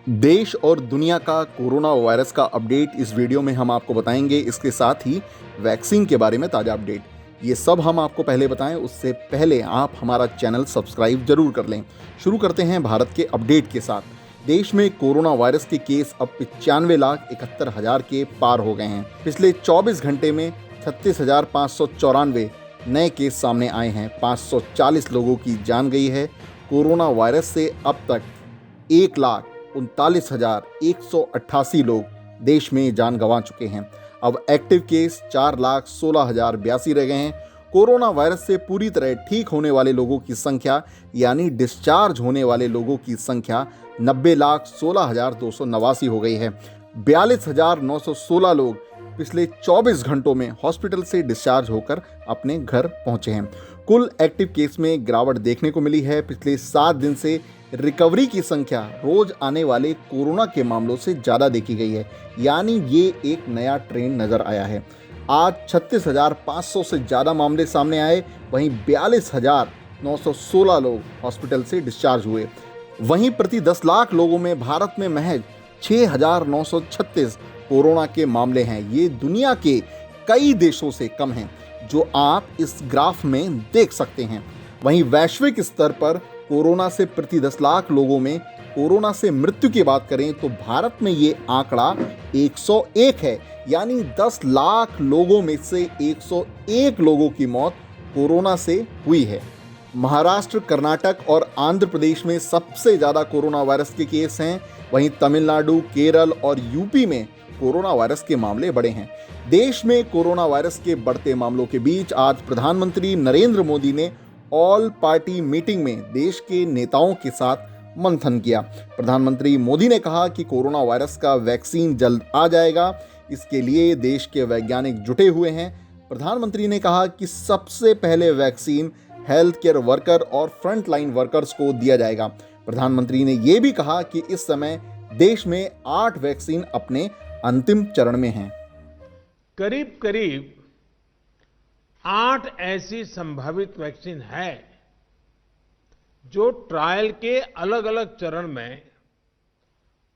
देश और दुनिया का कोरोना वायरस का अपडेट इस वीडियो में हम आपको बताएंगे। इसके साथ ही वैक्सीन के बारे में ताज़ा अपडेट, ये सब हम आपको पहले बताएं उससे पहले आप हमारा चैनल सब्सक्राइब जरूर कर लें। शुरू करते हैं भारत के अपडेट के साथ। देश में कोरोना वायरस के केस अब 95,71,000 के पार हो गए हैं। पिछले 24 घंटे में 36,594 नए केस सामने आए हैं। 540 लोगों की जान गई है। कोरोना वायरस से अब तक 1,39,188 लोग देश में जान गंवा चुके हैं। अब एक्टिव केस 4,16,082 रह गए हैं। कोरोना वायरस से पूरी तरह ठीक होने वाले लोगों की संख्या यानी डिस्चार्ज होने वाले लोगों की संख्या 90,16,289 हो गई है। 42,916 लोग पिछले 24 घंटों में हॉस्पिटल से डिस्चार्ज होकर अपने घर पहुंचे हैं। कुल एक्टिव केस में गिरावट देखने को मिली है। पिछले 7 दिन से रिकवरी की संख्या रोज आने वाले कोरोना के मामलों से ज़्यादा देखी गई है, यानी ये एक नया ट्रेंड नजर आया है। आज 36,500 से ज़्यादा मामले सामने आए, वहीं 42,916 लोग हॉस्पिटल से डिस्चार्ज हुए। वहीं प्रति 10 लाख लोगों में भारत में महज 6,936 कोरोना के मामले हैं। ये दुनिया के कई देशों से कम हैं, जो आप इस ग्राफ में देख सकते हैं। वहीं वैश्विक स्तर पर कोरोना से प्रति 10 लाख लोगों में कोरोना से मृत्यु की बात करें तो भारत में ये आंकड़ा 101 है, यानी 10 लाख लोगों में से 101 लोगों की मौत कोरोना से हुई है। महाराष्ट्र, कर्नाटक और आंध्र प्रदेश में सबसे ज़्यादा कोरोना वायरस के केस हैं। वहीं तमिलनाडु, केरल और यूपी में कोरोना वायरस के मामले बढ़े हैं। देश में कोरोना वायरस के बढ़ते मामलों के बीच आज प्रधानमंत्री नरेंद्र मोदी ने ऑल पार्टी मीटिंग में देश के नेताओं के साथ मंथन किया। प्रधानमंत्री मोदी ने कहा कि कोरोना वायरस का वैक्सीन जल्द आ जाएगा। इसके लिए देश के वैज्ञानिक जुटे हुए हैं। प्रधानमंत्री ने कहा कि सबसे पहले वैक्सीन हेल्थ केयर वर्कर और फ्रंट लाइन वर्कर्स को दिया जाएगा। प्रधानमंत्री ने यह भी कहा कि इस समय देश में 8 वैक्सीन अपने अंतिम चरण में हैं। करीब करीब 8 ऐसी संभावित वैक्सीन है जो ट्रायल के अलग अलग चरण में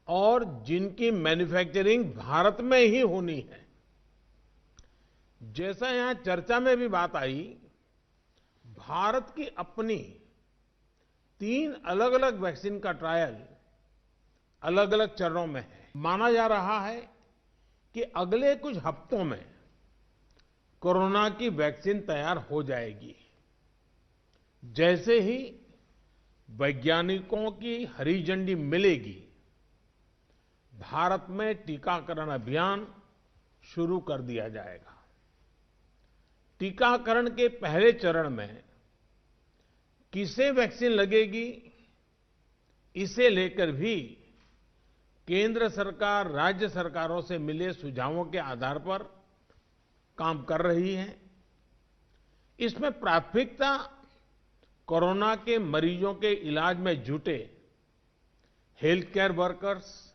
और जिनकी मैन्युफैक्चरिंग भारत में ही होनी है। जैसा यहां चर्चा में भी बात आई, भारत की अपनी 3 अलग अलग वैक्सीन का ट्रायल अलग अलग चरणों में है। माना जा रहा है कि अगले कुछ हफ्तों में कोरोना की वैक्सीन तैयार हो जाएगी। जैसे ही वैज्ञानिकों की हरी झंडी मिलेगी, भारत में टीकाकरण अभियान शुरू कर दिया जाएगा। टीकाकरण के पहले चरण में किसे वैक्सीन लगेगी, इसे लेकर भी केंद्र सरकार राज्य सरकारों से मिले सुझावों के आधार पर काम कर रही है। इसमें प्राथमिकता कोरोना के मरीजों के इलाज में जुटे health care workers,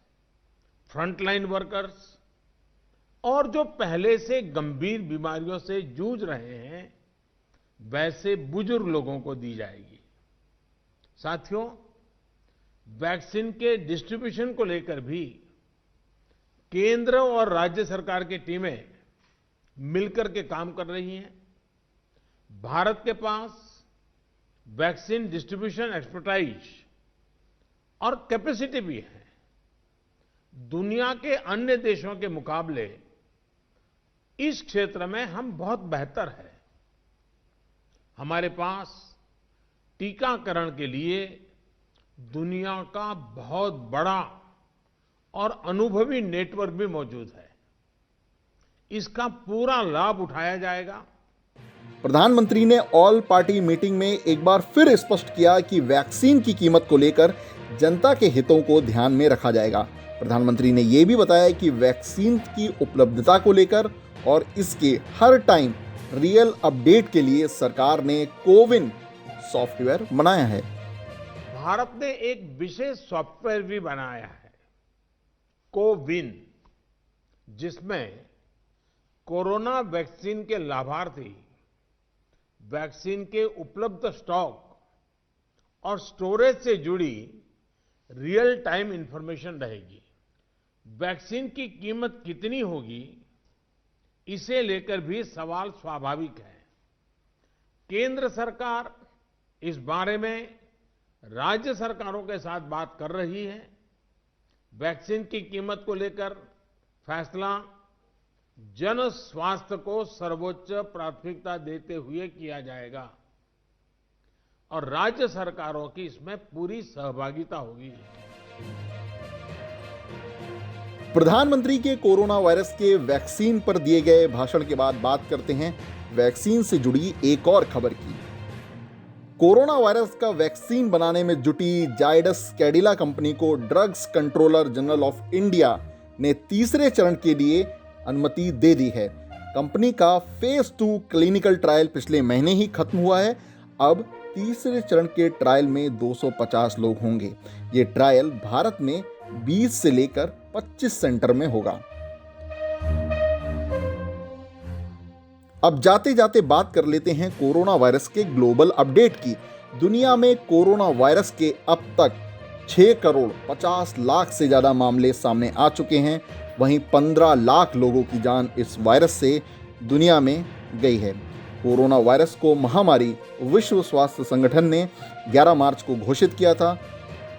frontline workers और जो पहले से गंभीर बीमारियों से जूझ रहे हैं वैसे बुजुर्ग लोगों को दी जाएगी। साथियों, वैक्सीन के डिस्ट्रीब्यूशन को लेकर भी केंद्र और राज्य सरकार की टीमें मिलकर के काम कर रही हैं। भारत के पास वैक्सीन डिस्ट्रीब्यूशन एक्सपर्टाइज और कैपेसिटी भी है। दुनिया के अन्य देशों के मुकाबले इस क्षेत्र में हम बहुत बेहतर हैं। हमारे पास टीकाकरण के लिए दुनिया का बहुत बड़ा और अनुभवी नेटवर्क भी मौजूद है। इसका पूरा लाभ उठाया जाएगा। प्रधानमंत्री ने ऑल पार्टी मीटिंग में एक बार फिर स्पष्ट किया कि वैक्सीन की कीमत को लेकर जनता के हितों को ध्यान में रखा जाएगा। प्रधानमंत्री ने यह भी बताया कि वैक्सीन की उपलब्धता को लेकर और इसके हर टाइम रियल अपडेट के लिए सरकार ने कोविन सॉफ्टवेयर बनाया है। भारत ने एक विशेष सॉफ्टवेयर भी बनाया है, कोविन, जिसमें कोरोना वैक्सीन के लाभार्थी वैक्सीन के उपलब्ध स्टॉक और स्टोरेज से जुड़ी रियल टाइम इंफॉर्मेशन रहेगी। वैक्सीन की कीमत कितनी होगी, इसे लेकर भी सवाल स्वाभाविक है। केंद्र सरकार इस बारे में राज्य सरकारों के साथ बात कर रही है। वैक्सीन की कीमत को लेकर फैसला जन स्वास्थ्य को सर्वोच्च प्राथमिकता देते हुए किया जाएगा और राज्य सरकारों की इसमें पूरी सहभागिता होगी। प्रधानमंत्री के कोरोना वायरस के वैक्सीन पर दिए गए भाषण के बाद बात करते हैं वैक्सीन से जुड़ी एक और खबर की। कोरोना वायरस का वैक्सीन बनाने में जुटी जायडस कैडिला कंपनी को drugs controller general of India ने तीसरे चरण के लिए अनुमति दे दी है। कंपनी का फेज 2 क्लिनिकल ट्रायल पिछले महीने ही खत्म हुआ है। अब तीसरे चरण के ट्रायल में 250 लोग होंगे। ये ट्रायल भारत में 20 से लेकर 25 सेंटर में होगा। अब जाते जाते बात कर लेते हैं कोरोना वायरस के ग्लोबल अपडेट की। दुनिया में कोरोना वायरस के अब तक 6 करोड़ 50 लाख से ज्यादा मामले सामने आ चुके हैं। वहीं 15 लाख लोगों की जान इस वायरस से दुनिया में गई है। कोरोना वायरस को महामारी विश्व स्वास्थ्य संगठन ने 11 मार्च को घोषित किया था।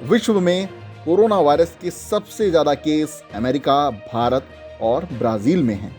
विश्व में कोरोना वायरस के सबसे ज्यादा केस अमेरिका, भारत और ब्राजील में हैं।